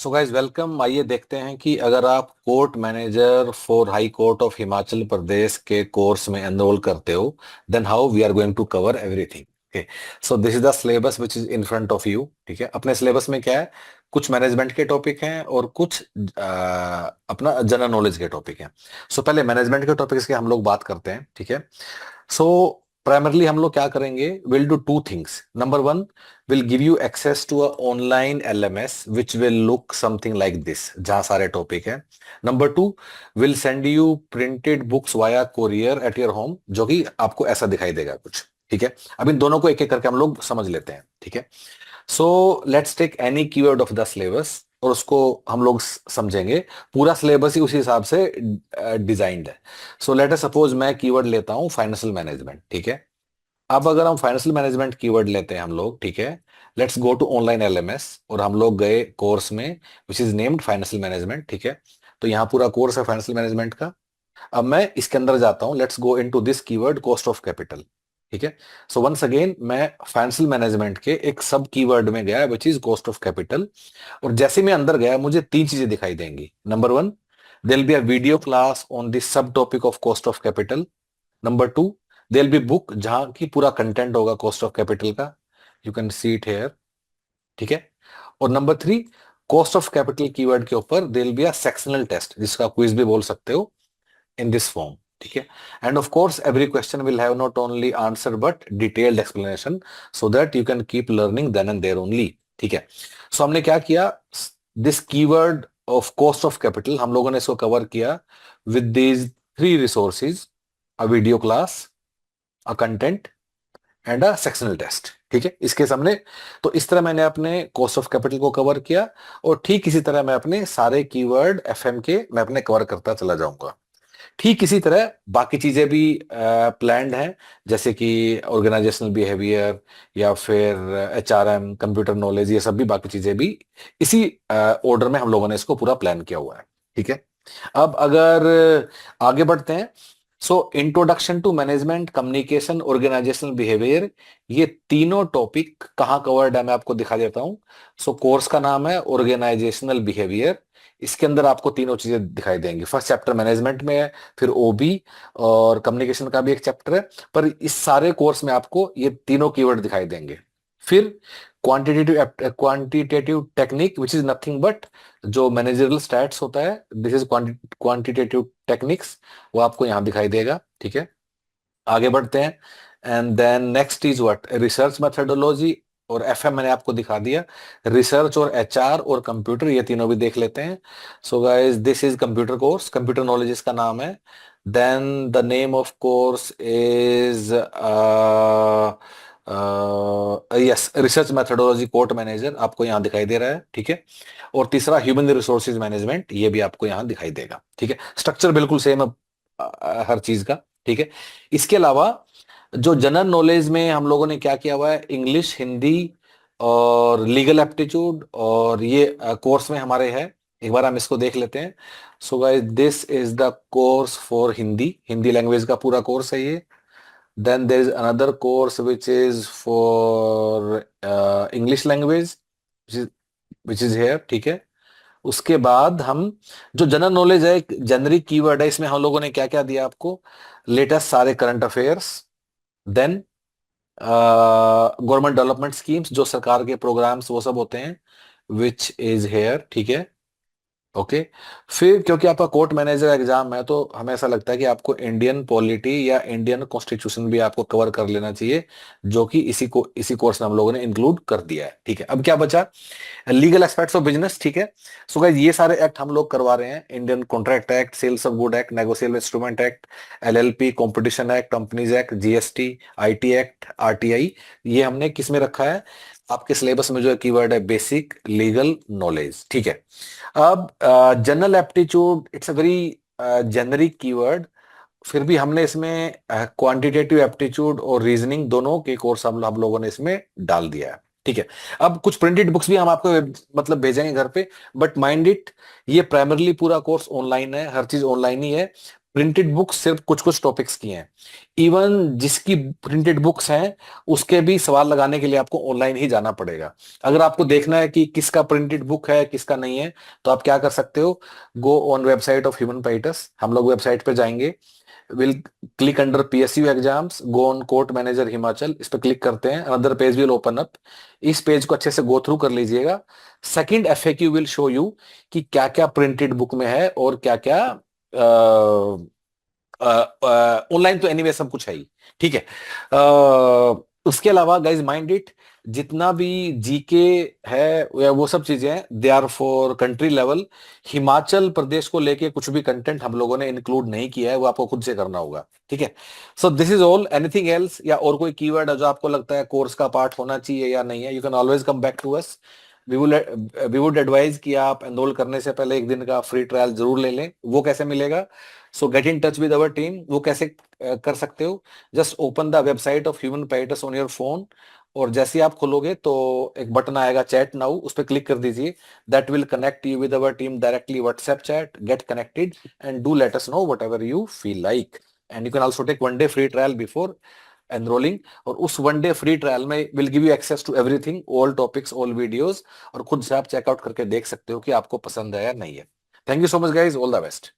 So guys welcome. आइए देखते हैं कि अगर आप court manager for high court of Himachal Pradesh के कोर्स में एनरोल करते हो, then how we are going to cover everything. Okay, so this is the syllabus which is in front of you. ठीक है, अपने सिलेबस में क्या है, कुछ मैनेजमेंट के टॉपिक हैं और कुछ अपना जनरल नॉलेज के टॉपिक हैं। सो पहले मैनेजमेंट के टॉपिक्स की हम लोग बात करते हैं। ठीक है, सो प्राइमरली हम लोग क्या करेंगे, will do two things. Number one, will give you access to a online LMS which will look something like this, जहां सारे टॉपिक है। Number two, will send you printed books via courier at your home, जो कि आपको ऐसा दिखाई देगा कुछ। ठीक है, अब इन दोनों को एक एक करके हम लोग समझ लेते हैं। ठीक है, so let's take any keyword of the syllabus और उसको हम लोग समझेंगे। पूरा सिलेबस ही उसी हिसाब से डिजाइंड है। सो लेट अस सपोज मैं कीवर्ड लेता हूं फाइनेंशियल मैनेजमेंट। ठीक है, अब अगर हम फाइनेंशियल मैनेजमेंट कीवर्ड लेते हैं हम लोग, ठीक है, let's go to online LMS और हम लोग गए कोर्स में which is named financial management. ठीक है, तो यहाँ पूरा कोर्स है फाइनेंशियल मैनेजमेंट का। अब मैं इसके अंदर जाता हूँ, let's go into this keyword cost of capital. ठीक है, सो वंस अगेन मैं फाइनेंशियल मैनेजमेंट के एक सब कीवर्ड में गया which is cost of capital. और जैसे मैं अंदर गया मुझे तीन चीजें दिखाई देंगी। Number one, there will be a video class on this sub topic of cost of capital. Number two, there be book जहां की पूरा कंटेंट होगा कॉस्ट ऑफ कैपिटल का, you can see it here. ठीक है, और number three, cost of capital keyword के ऊपर there will be a sectional test जिसका क्विज भी बोल सकते हो इन दिस फॉर्म। ठीक है, and of course every question will have not only answer but detailed explanation so that you can keep learning then and there only. ठीक है, so हमने क्या किया, this keyword of cost of capital हम लोगों ने इसको कवर किया with these three resources, a video class, a content and a sectional test. ठीक है, इसके सामने तो इस तरह मैंने अपने कॉस्ट ऑफ कैपिटल को कवर किया और ठीक इसी तरह मैं अपने सारे कीवर्ड एफएम के मैं अपने कवर करता चला जाऊंगा। ठीक इसी तरह बाकी चीजें भी प्लान्ड हैं, जैसे कि ऑर्गेनाइजेशनल बिहेवियर या फिर एचआरएम, कंप्यूटर नॉलेज, ये सब भी बाकी चीजें भी इसी ऑर्डर में हम लोगों ने इसको पूरा प्लान किया हुआ है। ठीक है, अब अगर आगे बढ़ते हैं, so introduction to management communication organisational behaviour, ये तीनों टॉपिक कहाँ कवर्ड है मैं आपको दिखा देता हूँ। सो कोर्स का नाम है ऑर्गेनाइजेशनल बिहेवियर। इसके अंदर आपको तीनों चीजें दिखाई देंगी। फर्स्ट चैप्टर मैनेजमेंट में है, फिर ओबी और कम्युनिकेशन का भी एक चैप्टर है, पर इस सारे कोर्स में आपको ये तीनों कीवर्ड दिखाई देंगे। फिर quantitative technique which is nothing but जो मैनेजरल स्टैट्स होता है, दिस इज क्वांटिटेटिव टेक्निक्स, वो आपको यहां दिखाई देगा। ठीक है, आगे बढ़ते हैं। And then next is what, research methodology और एफएम मैंने आपको दिखा दिया। रिसर्च और एचआर और कंप्यूटर ये तीनों भी देख लेते हैं। So guys this is computer course, computer knowledge इसका नाम है। Then the name of course is yes, research methodology court manager आपको यहाँ दिखाई दे रहा है। ठीक है, और तीसरा ह्यूमन रिसोर्सेज मैनेजमेंट, ये भी आपको यहाँ दिखाई देगा। ठीक है, स्ट्रक्चर बिल्कुल सेम है हर चीज का। ठीक है, इसके अलावा जो जनरल नॉलेज में हम लोगों ने क्या किया हुआ है, इंग्लिश, हिंदी और लीगल एप्टीट्यूड, और ये कोर्स में हमारे है। एक बार हम इसको देख लेते हैं। So guys this is the course for Hindi, Hindi language का पूरा कोर्स है ये। Then there is another course which is for English language which is here. ठीक है, उसके बाद हम जो जनरल नॉलेज है, एक जेनरिक कीवर्ड है, इसमें हम लोगों ने क्या क्या दिया आपको, लेटेस्ट सारे current affairs, then government development schemes, जो सरकार के प्रोग्राम्स वो सब होते हैं, विच इज हेयर। ठीक है, ओके। फिर क्योंकि आपका कोर्ट मैनेजर एग्जाम है तो हमें ऐसा लगता है कि आपको इंडियन पॉलिटी या इंडियन कॉन्स्टिट्यूशन भी आपको कवर कर लेना चाहिए, जो कि इसी कोर्स में हम लोगों ने इंक्लूड कर दिया है। ठीक है, अब क्या बचा, लीगल एस्पेक्ट्स ऑफ बिजनेस। ठीक है, सो गाइस ये सारे एक्ट हम लोग करवा रहे हैं, Indian contract act, sales of good act, negotiable instrument act, LLP, competition act, companies act, GST, IT act, RTI, ये हमने किस में रखा है, आपके सिलेबस में जो कीवर्ड है बेसिक लीगल नॉलेज। ठीक है, अब general aptitude it's a very generic keyword, फिर भी हमने इसमें क्वांटिटेटिव एप्टीट्यूड और रीजनिंग दोनों के कोर्स हम लोगों ने इसमें डाल दिया है। ठीक है, अब कुछ प्रिंटेड बुक्स भी हम आपको मतलब भेजेंगे घर पे, बट माइंड इट, ये प्राइमरली पूरा कोर्स ऑनलाइन है, हर चीज ऑनलाइन ही है। प्रिंटेड बुक्स सिर्फ कुछ कुछ टॉपिक्स की हैं। इवन जिसकी प्रिंटेड बुक्स हैं उसके भी सवाल लगाने के लिए आपको ऑनलाइन ही जाना पड़ेगा। अगर आपको देखना है कि किसका प्रिंटेड बुक है किसका नहीं है, तो आप क्या कर सकते हो, go on website of human पाइटस। हम लोग वेबसाइट पे जाएंगे, will click under PSU exams, go on court manager Himachal, इस पे क्लिक करते हैं, another page will open up. इस पेज को अच्छे से गो थ्रू कर लीजिएगा। Second FAQ will show you कि क्या क्या प्रिंटेड बुक में है और क्या क्या ऑनलाइन। तो एनीवे सब कुछ है ही, ठीक है। उसके अलावा गाइज माइंड इट, जितना भी जीके है या वो सब चीजें हैं, they are for country level. Himachal Pradesh को लेके कुछ भी कंटेंट हम लोगों ने इंक्लूड नहीं किया है, वो आपको खुद से करना होगा, ठीक है। सो this is all. Anything else या और कोई कीवर्ड है जो आपको लगता है कोर्स का पार्ट होना चाहिए या नहीं है, you can always come back to us. We would advise कि आप एनरोल करने से पहले एक दिन का फ्री ट्रायल जरूर ले लें। वो कैसे मिलेगा? सो get in touch with our team. वो कैसे कर सकते हो? Just open the website of human paradise on your phone, और जैसे ही आप खोलोगे तो एक बटन आएगा चैट नाउ, उस पर क्लिक कर दीजिए। That will connect you with our team directly WhatsApp chat. Get connected and do let us know whatever you feel like. And you can also take 1 day free trial before enrolling. और उस 1 day free trial में will give you access to everything, all topics, all videos, और खुद से आप checkout करके देख सकते हो कि आपको पसंद है या नहीं है। Thank you so much guys, all the best.